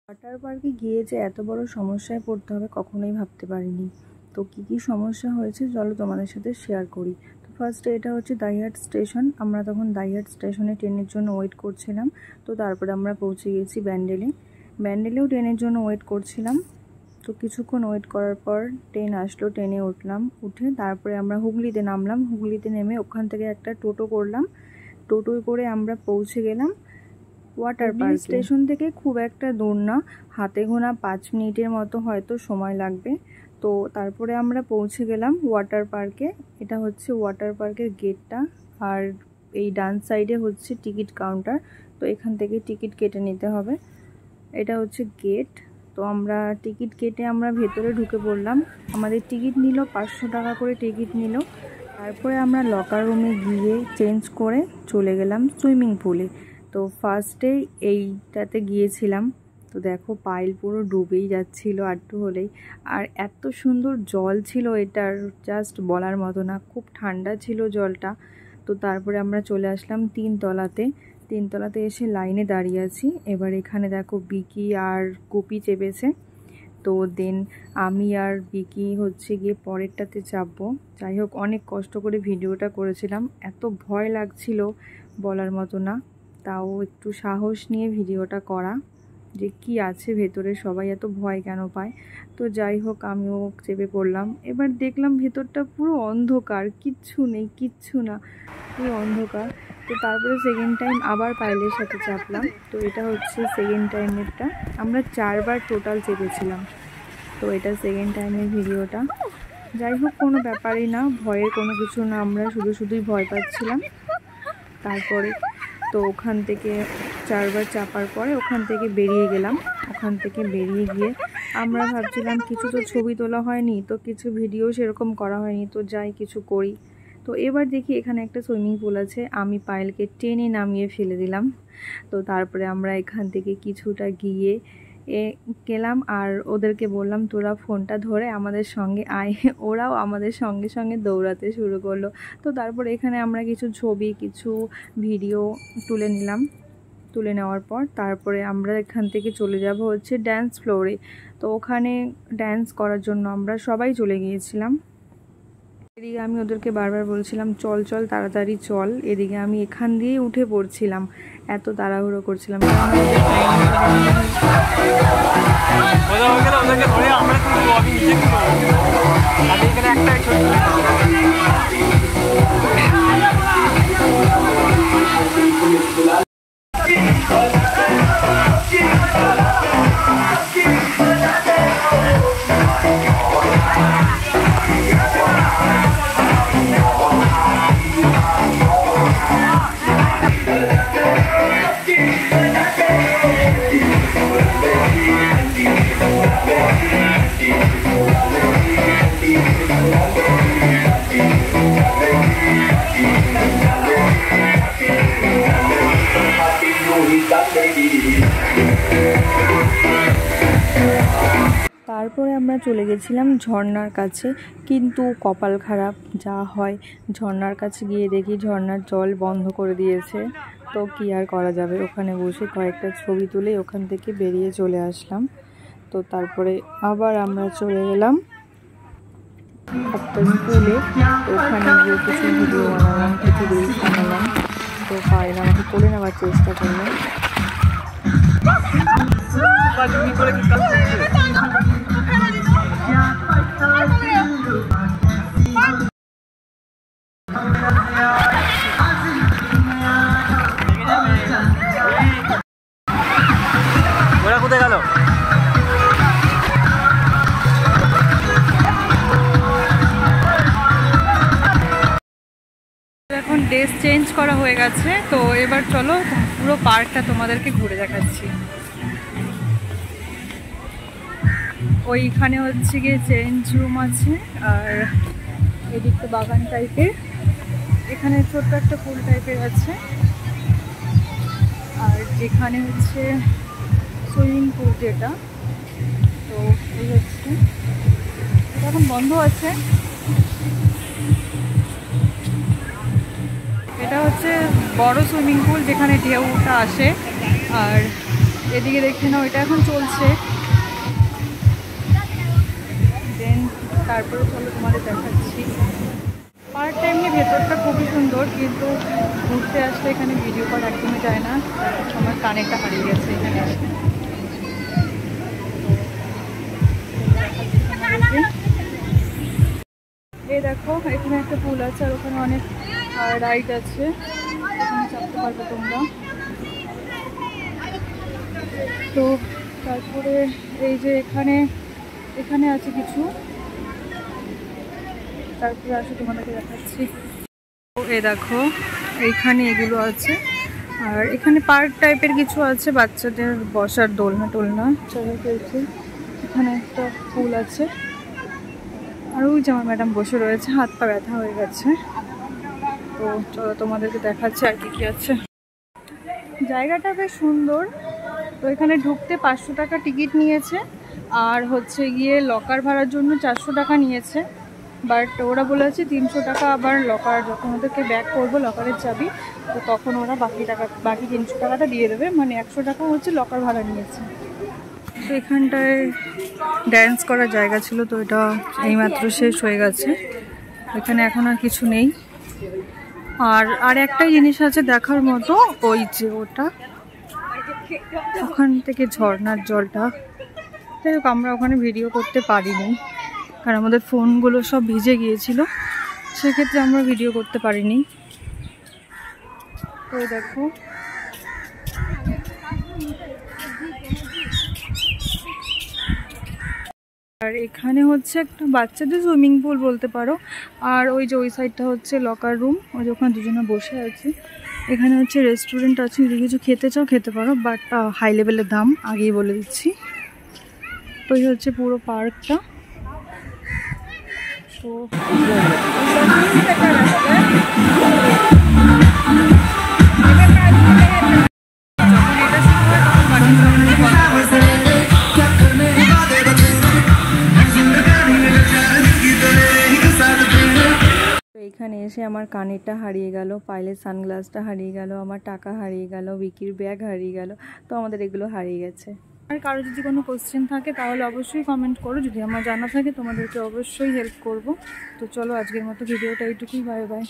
Water পার্কে গিয়ে যে এত বড় সমস্যায় পড়তে হবে কখনোই ভাবতে পারিনি। তো কি সমস্যা হয়েছে চলো তোমাদের সাথে শেয়ার করি। তো ফার্স্টে এটা হচ্ছে দাইহাট স্টেশন। আমরা তখন দাইহাট স্টেশনে ট্রেনের জন্য ওয়েট করছিলাম। তো তারপরে আমরা পৌঁছে গেছি ব্যান্ডেলেও ট্রেনের জন্য ওয়েট করছিলাম। তো কিছুক্ষণ ওয়েট করার পর ট্রেন আসলো, ট্রেনে উঠলাম। উঠে তারপরে আমরা হুগলিতে নামলাম। হুগলিতে নেমে ওখান থেকে একটা টোটো করলাম। টোটোয় করে আমরা পৌঁছে গেলাম ওয়াটার পার্ক। স্টেশন থেকে খুব একটা দূর না, হাতে গোনা 5 মিনিটের মতো হয়তো সময় লাগবে। তো তারপরে আমরা পৌঁছে গেলাম ওয়াটার পার্কে। এটা হচ্ছে ওয়াটার পার্কের গেটটা, আর এই ডান সাইডে হচ্ছে টিকিট কাউন্টার। তো এখান থেকে টিকিট কেটে নিতে হবে। এটা হচ্ছে গেট। তো আমরা টিকিট কেটে আমরা ভেতরে ঢুকে পড়লাম। আমাদের টিকিট নিল 500 টাকা করে টিকিট নিল। তারপরে আমরা লকার রুমে গিয়ে চেঞ্জ করে চলে গেলাম সুইমিং পুলে। তো ফার্স্টে এইটাতে গিয়েছিলাম। তো দেখো পাইল পুরো ডুবেই যাচ্ছিল আটটু হলেই, আর এত সুন্দর জল ছিল এটার জাস্ট বলার মতো না, খুব ঠান্ডা ছিল জলটা। তো তারপরে আমরা চলে আসলাম তিনতলাতে এসে লাইনে দাঁড়িয়ে আছি। এবার এখানে দেখো বিকি আর গোপি চেপেছে। তো দেন আমি আর বিকি হচ্ছে গিয়ে পরেরটাতে চাপবো। যাই হোক, অনেক কষ্ট করে ভিডিওটা করেছিলাম, এত ভয় লাগছিল বলার মতো না। তাও একটু সাহস নিয়ে ভিডিওটা করা, যে কি আছে ভেতরে, সবাই এত ভয় কেন পায়। তো যাই হোক, আমিও চেপে পড়লাম। এবার দেখলাম ভেতরটা পুরো অন্ধকার, কিচ্ছু নেই, কিচ্ছু না, পুরো অন্ধকার। তো তারপরে সেকেন্ড টাইম আবার পাইলের সাথে চাপলাম। তো এটা হচ্ছে সেকেন্ড টাইমেরটা। আমরা 4 বার টোটাল চেপেছিলাম। তো এটা সেকেন্ড টাইমের ভিডিওটা। যাই হোক, কোনো ব্যাপারই না, ভয়ের কোনো কিছু না, আমরা শুধুই ভয় পাচ্ছিলাম। তারপরে তো ওখান থেকে 4 বার চাপার পরে ওখান থেকে বেরিয়ে গেলাম। ওখান থেকে বেরিয়ে গিয়ে আমরা ভাবছিলাম কিছু তো ছবি তোলা হয়নি, তো কিছু ভিডিও সেরকম করা হয়নি, তো যাই কিছু করি। তো এবার দেখি এখানে একটা সুইমিং পুল আছে, আমি পায়েলকে টেনে নামিয়ে ফেলে দিলাম। তো তারপরে আমরা এখান থেকে কিছুটা গিয়ে গেলাম, আর ওদেরকে বললাম তোরা ফোনটা ধরে আমাদের সঙ্গে আয়। ওরাও আমাদের সঙ্গে সঙ্গে দৌড়াতে শুরু করলো। তো তারপর এখানে আমরা কিছু ছবি, কিছু ভিডিও তুলে নিলাম। তুলে নেওয়ার পর তারপরে আমরা এখান থেকে চলে যাব হচ্ছে ড্যান্স ফ্লোরে। তো ওখানে ড্যান্স করার জন্য আমরা সবাই চলে গিয়েছিলাম। এদিকে আমি ওদেরকে বারবার বলছিলাম চল চল তাড়াতাড়ি চল। এদিকে আমি এখান দিয়েই উঠে পড়ছিলাম, এত তাড়াহুড়ো করছিলাম। তারপরে আমরা চলে গেছিলাম ঝর্ণার কাছে, কিন্তু কপাল খারাপ যা হয়, ঝর্ণার কাছে গিয়ে দেখি ঝর্ণার জল বন্ধ করে দিয়েছে। তো কি আর করা যাবে, ওখানে বসে কয়েকটা ছবি তুলে ওখান থেকে বেরিয়ে চলে আসলাম। তো তারপরে আবার আমরা চলে গেলাম একটা স্কুলে। ওখানে গিয়ে কিছু ভিডিও বানালাম, কিছু রিলস বানালাম। তো পায়েল আমাকে কোলে নেওয়ার চেষ্টা করলাম। ওরা কোথায় গেল? এখন ড্রেস চেঞ্জ করা হয়ে গেছে। তো এবার চলো পুরো পার্কটা তোমাদেরকে ঘুরে দেখাচ্ছি। ওইখানে হচ্ছে গিয়ে চেঞ্জ রুম আছে, আর এদিকটা বাগান টাইপের, এখানে ছোট্ট একটা ফুল টাইপের আছে, আর এখানে হচ্ছে সুইমিং পুল যেটা। তো এই হচ্ছে, এটা এখন বন্ধ আছে। এটা হচ্ছে বড় সুইমিং পুল যেখানে ঢেউটা আসে, আর এদিকে দেখে নাও, এটা এখন চলছে। দেন তারপরে চলো তোমাদের দেখাচ্ছি। পার্কটা এমনি ভেতরটা খুবই সুন্দর, কিন্তু ঘুরতে আসলে এখানে ভিডিও করা একদমই যায় না। আমার কানেরটা হারিয়ে গেছে এখানে এসে। এই দেখো, এখানে একটা পুল আছে আর ওখানে অনেক রাইড আছে, এখানে চাপতে পারবে তোমরা। তো তারপরে এই যে এখানে আছে কিছু, তারপরে আসলে তোমাদেরকে দেখাচ্ছি। এই দেখো, এইখানে এগুলো আছে, আর এখানে পার্ক টাইপের কিছু আছে, বাচ্চাদের বসার দোলনা টোলনা চলে ফেলছে। এখানে একটা পুল আছে, আর ওই যে আমার ম্যাডাম বসে রয়েছে, হাত পা ব্যথা হয়ে গেছে। তো চলো তোমাদেরকে দেখাচ্ছি আর কি আছে। জায়গাটা বেশ সুন্দর। তো এখানে ঢুকতে 500 টাকা টিকিট নিয়েছে, আর হচ্ছে গিয়ে লকার ভাড়ার জন্য 400 টাকা নিয়েছে। বাট ওরা বলেছে 300 টাকা আবার লকার, যখন ওদেরকে ব্যাক করবো লকারের চাবি, তো তখন ওরা বাকি 300 টাকাটা দিয়ে দেবে, মানে 100 টাকা হচ্ছে লকার ভাড়া নিয়েছে। তো এখানটায় ড্যান্স করার জায়গা ছিল, তো এটা এইমাত্র শেষ হয়ে গেছে, এখানে এখন আর কিছু নেই। আর একটাই জিনিস আছে দেখার মতো, ওই যে ওটা, ওখান থেকে ঝর্ণার জলটা। যাই হোক, আমরা ওখানে ভিডিও করতে পারিনি, কারণ আমাদের ফোনগুলো সব ভিজে গিয়েছিল, সেক্ষেত্রে আমরা ভিডিও করতে পারিনি। তো দেখো, আর এখানে হচ্ছে একটা বাচ্চাদের সুইমিং পুল বলতে পারো, আর ওই যে ওই সাইডটা হচ্ছে লকার রুম, ওই যে ওখানে দুজনে বসে আছে। এখানে হচ্ছে রেস্টুরেন্ট আছে, যদি কিছু খেতে চাও খেতে পারো, বাট হাই লেভেলের দাম, আগেই বলে দিচ্ছি। তো এই হচ্ছে পুরো পার্কটা। তো এখানে এসে আমার কানেরটা হারিয়ে গেল, পাইলের সানগ্লাসটা হারিয়ে গেল, আমার টাকা হারিয়ে গেল, বিকির ব্যাগ হারিয়ে গেল। তো আমাদের এগুলো হারিয়ে গেছে। আর কারো যদি কোনো কোশ্চেন থাকে তাহলে অবশ্যই কমেন্ট করো, যদি আমার জানা থাকে তোমাদেরকে অবশ্যই হেল্প করব। তো চলো, আজকের মতো ভিডিওটা এইটুকুই, বাই বাই।